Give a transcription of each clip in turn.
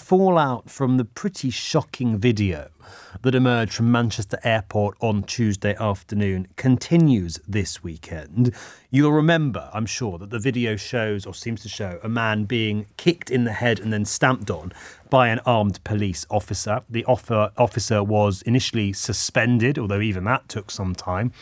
fallout from the pretty shocking video that emerged from Manchester Airport on Tuesday afternoon continues this weekend. You'll remember, I'm sure, that the video shows, or seems to show, a man being kicked in the head and then stamped on by an armed police officer. The officer was initially suspended, although even that took some time.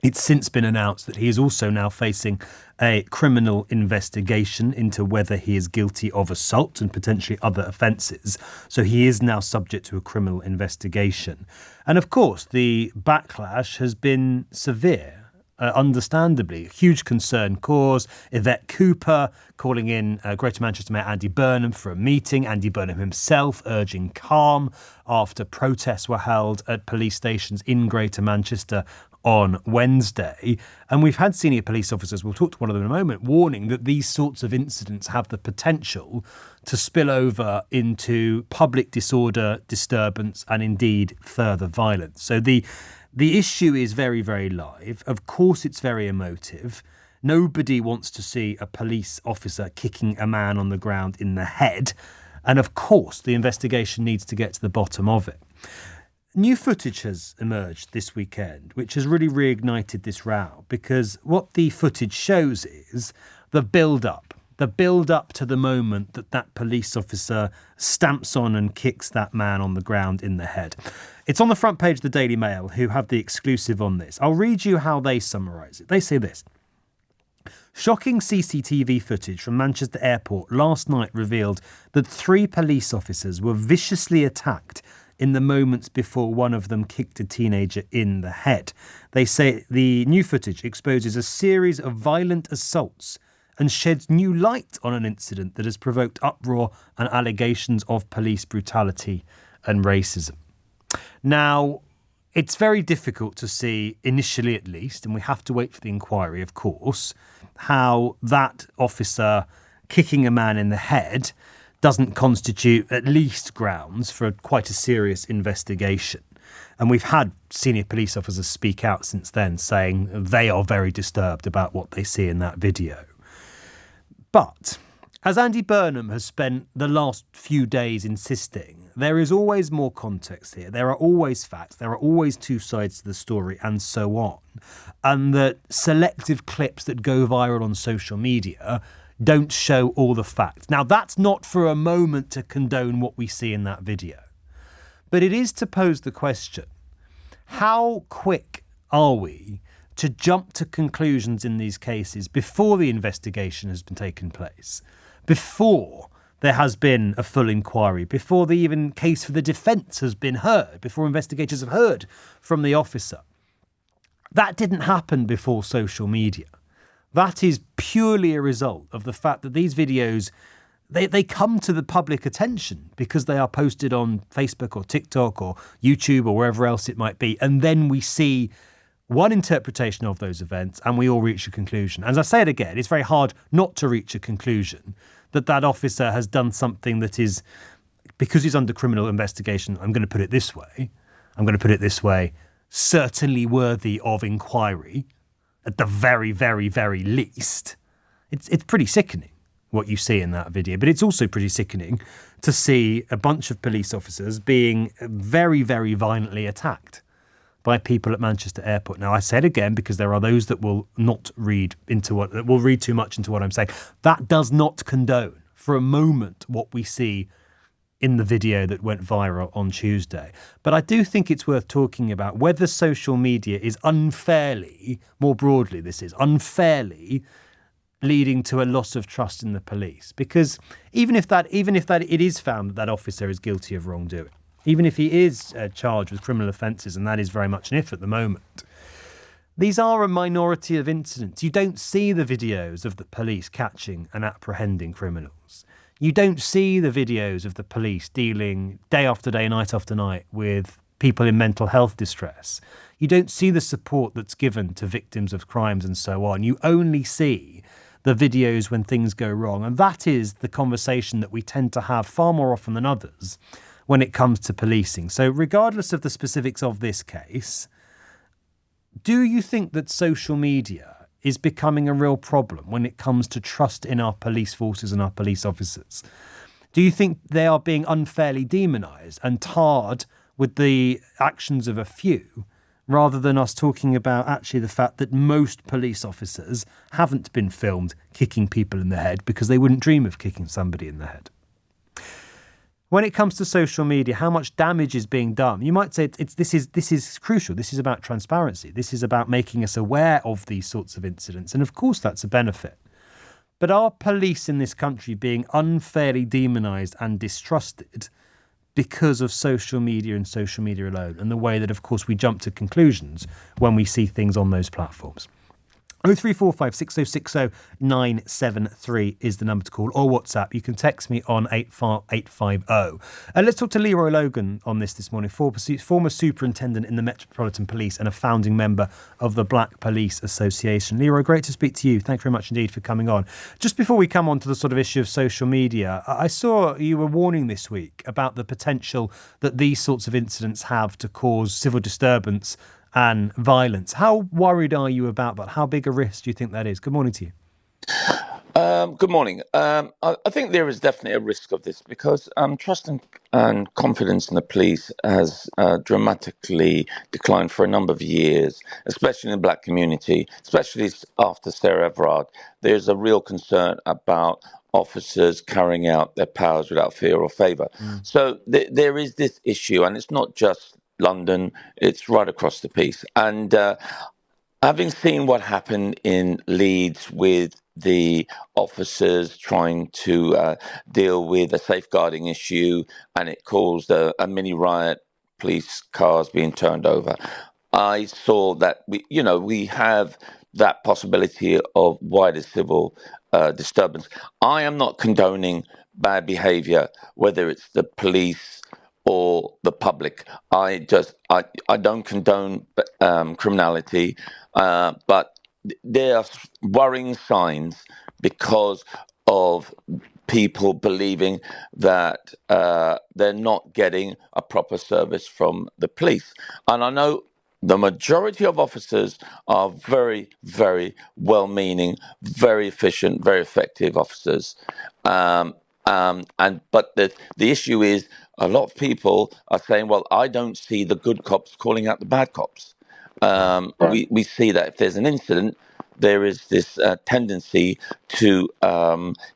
It's since been announced that he is also now facing a criminal investigation into whether he is guilty of assault and potentially other offences. So he is now subject to a criminal investigation. And of course, the backlash has been severe. Understandably, huge concern caused. Yvette Cooper calling in Greater Manchester Mayor Andy Burnham for a meeting. Andy Burnham himself urging calm after protests were held at police stations in Greater Manchester on Wednesday. And we've had senior police officers, we'll talk to one of them in a moment, warning that these sorts of incidents have the potential to spill over into public disorder, disturbance, and indeed further violence. So the issue is very, very live. Of course, it's very emotive. Nobody wants to see a police officer kicking a man on the ground in the head. And of course, the investigation needs to get to the bottom of it. New footage has emerged this weekend, which has really reignited this row, because what the footage shows is the build-up to the moment that police officer stamps on and kicks that man on the ground in the head. It's on the front page of the Daily Mail, who have the exclusive on this. I'll read you how they summarise it. They say this: shocking CCTV footage from Manchester Airport last night revealed that 3 police officers were viciously attacked in the moments before one of them kicked a teenager in the head. They say the new footage exposes a series of violent assaults and sheds new light on an incident that has provoked uproar and allegations of police brutality and racism. Now, it's very difficult to see, initially at least, and we have to wait for the inquiry, of course, how that officer kicking a man in the head doesn't constitute at least grounds for quite a serious investigation. And we've had senior police officers speak out since then saying they are very disturbed about what they see in that video. But as Andy Burnham has spent the last few days insisting, there is always more context here. There are always facts. There are always 2 sides to the story and so on. And that selective clips that go viral on social media don't show all the facts. Now, that's not for a moment to condone what we see in that video. But it is to pose the question, how quick are we to jump to conclusions in these cases before the investigation has been taken place, before there has been a full inquiry, before the even case for the defence has been heard, before investigators have heard from the officer? That didn't happen before social media. That is purely a result of the fact that these videos, they come to the public attention because they are posted on Facebook or TikTok or YouTube or wherever else it might be. And then we see one interpretation of those events and we all reach a conclusion. As I say it again, it's very hard not to reach a conclusion that that officer has done something that is, because he's under criminal investigation, I'm going to put it this way, certainly worthy of inquiry. At the very, very, very least. It's pretty sickening what you see in that video, but it's also pretty sickening to see a bunch of police officers being very, very violently attacked by people at Manchester Airport. Now, I said again, because there are those that will not read too much into what I'm saying. That does not condone for a moment what we see in the video that went viral on Tuesday. But I do think it's worth talking about whether social media is unfairly, more broadly this is, unfairly leading to a loss of trust in the police. Because even if it is found that that officer is guilty of wrongdoing, even if he is charged with criminal offences, and that is very much an if at the moment, these are a minority of incidents. You don't see the videos of the police catching and apprehending criminals. You don't see the videos of the police dealing day after day, night after night with people in mental health distress. You don't see the support that's given to victims of crimes and so on. You only see the videos when things go wrong. And that is the conversation that we tend to have far more often than others when it comes to policing. So regardless of the specifics of this case, do you think that social media is becoming a real problem when it comes to trust in our police forces and our police officers? Do you think they are being unfairly demonised and tarred with the actions of a few, rather than us talking about actually the fact that most police officers haven't been filmed kicking people in the head because they wouldn't dream of kicking somebody in the head? When it comes to social media, how much damage is being done? You might say this is crucial. This is about transparency. This is about making us aware of these sorts of incidents. And of course, that's a benefit. But are police in this country being unfairly demonised and distrusted because of social media and social media alone, and the way that, of course, we jump to conclusions when we see things on those platforms? 0345 6060 973 is the number to call, or WhatsApp. You can text me on 84850. Let's talk to Leroy Logan on this morning, former superintendent in the Metropolitan Police and a founding member of the Black Police Association. Leroy, great to speak to you. Thanks very much indeed for coming on. Just before we come on to the sort of issue of social media, I saw you were warning this week about the potential that these sorts of incidents have to cause civil disturbance and violence. How worried are you about that? How big a risk do you think that is? Good morning to you. Good morning. I think there is definitely a risk of this because trust and confidence in the police has dramatically declined for a number of years, especially in the black community, especially after Sarah Everard. There's a real concern about officers carrying out their powers without fear or favour. So there is this issue, and it's not just London, it's right across the piece. And having seen what happened in Leeds with the officers trying to deal with a safeguarding issue, and it caused a mini riot, police cars being turned over, I saw that we have that possibility of wider civil disturbance. I am not condoning bad behaviour, whether it's the police or the public. I don't condone criminality, but there are worrying signs because of people believing that they're not getting a proper service from the police. And I know the majority of officers are very, very well-meaning, very efficient, very effective officers. But the issue is a lot of people are saying, well, I don't see the good cops calling out the bad cops. Right. We see that if there's an incident, there is this tendency to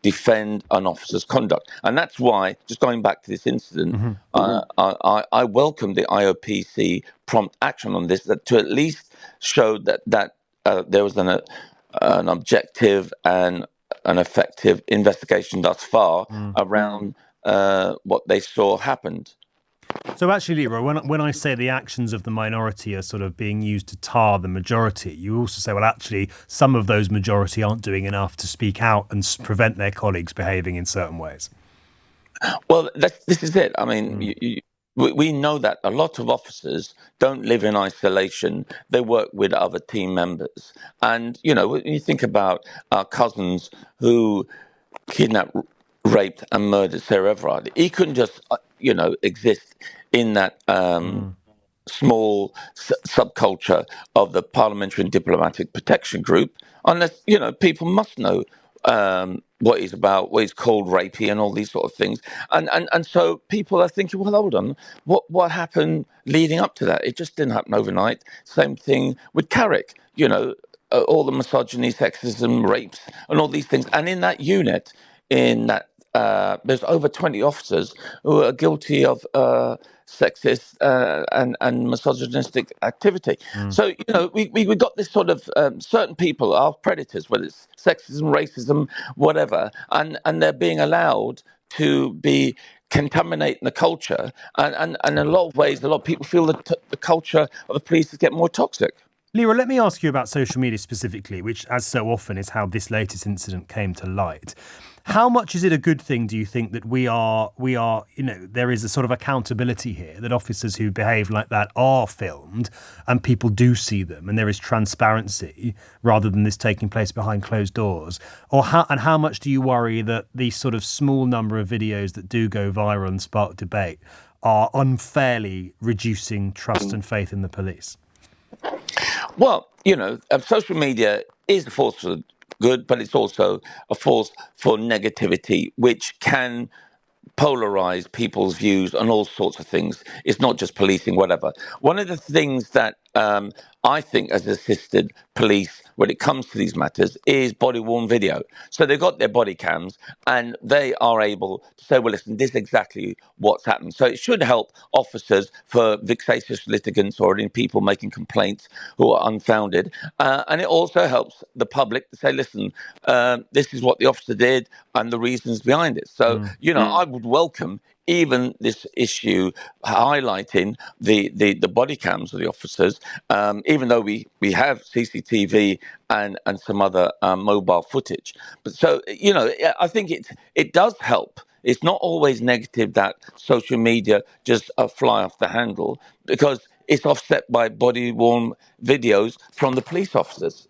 defend an officer's conduct. And that's why, just going back to this incident, I welcome the IOPC prompt action on this, that to at least show that there was an objective and an effective investigation thus far around what they saw happened. So actually, Leroy, when I say the actions of the minority are sort of being used to tar the majority, you also say, well, actually, some of those majority aren't doing enough to speak out and prevent their colleagues behaving in certain ways. Well, this is it. I mean, we know that a lot of officers don't live in isolation. They work with other team members. And, when you think about our cousins who kidnapped, raped and murdered Sarah Everard, he couldn't just, exist in that small subculture of the Parliamentary and Diplomatic Protection Group unless, people must know what he's about, what he's called rapey and all these sort of things. And so people are thinking, well, hold on, what happened leading up to that? It just didn't happen overnight. Same thing with Carrick, all the misogyny, sexism, rapes and all these things. And in that unit, there's over 20 officers who are guilty of sexist and misogynistic activity. So, we got this sort of certain people are predators, whether it's sexism, racism, whatever, and they're being allowed to be contaminating the culture. And in a lot of ways, a lot of people feel that the culture of the police is getting more toxic. Leroy, let me ask you about social media specifically, which, as so often, is how this latest incident came to light. How much is it a good thing, do you think, that we are, there is a sort of accountability here, that officers who behave like that are filmed and people do see them and there is transparency rather than this taking place behind closed doors? And how much do you worry that these sort of small number of videos that do go viral and spark debate are unfairly reducing trust and faith in the police? Well, social media is a force for good, but it's also a force for negativity, which can polarize people's views on all sorts of things. It's not just policing, whatever. One of the things that I think has assisted police when it comes to these matters is body-worn video. So they've got their body cams and they are able to say, well, listen, this is exactly what's happened. So it should help officers for vexatious litigants or any people making complaints who are unfounded. And it also helps the public to say, listen, this is what the officer did and the reasons behind it. So, I would welcome even this issue highlighting the body cams of the officers, even though we have CCTV and some other mobile footage. But so, I think it does help. It's not always negative that social media just fly off the handle, because it's offset by body-worn videos from the police officers.